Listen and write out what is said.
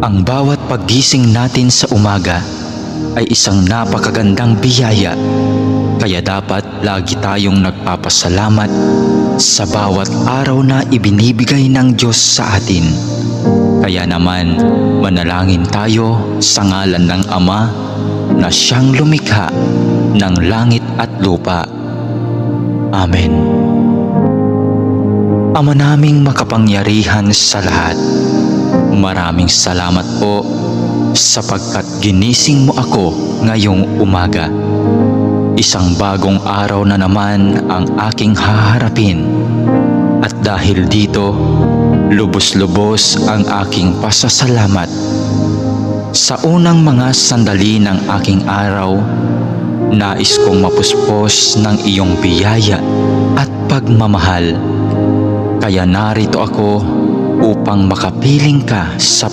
Ang bawat paggising natin sa umaga ay isang napakagandang biyaya, kaya dapat lagi tayong nagpapasalamat sa bawat araw na ibinibigay ng Diyos sa atin. Kaya naman, manalangin tayo sa ngalan ng Ama na siyang lumikha ng langit at lupa. Amen. Ama naming makapangyarihan sa lahat, maraming salamat po sapagkat ginising mo ako ngayong umaga. Isang bagong araw na naman ang aking haharapin. At dahil dito, lubos-lubos ang aking pasasalamat. Sa unang mga sandali ng aking araw, nais kong mapuspos ng iyong biyaya at pagmamahal. Kaya narito ako upang makapiling ka sa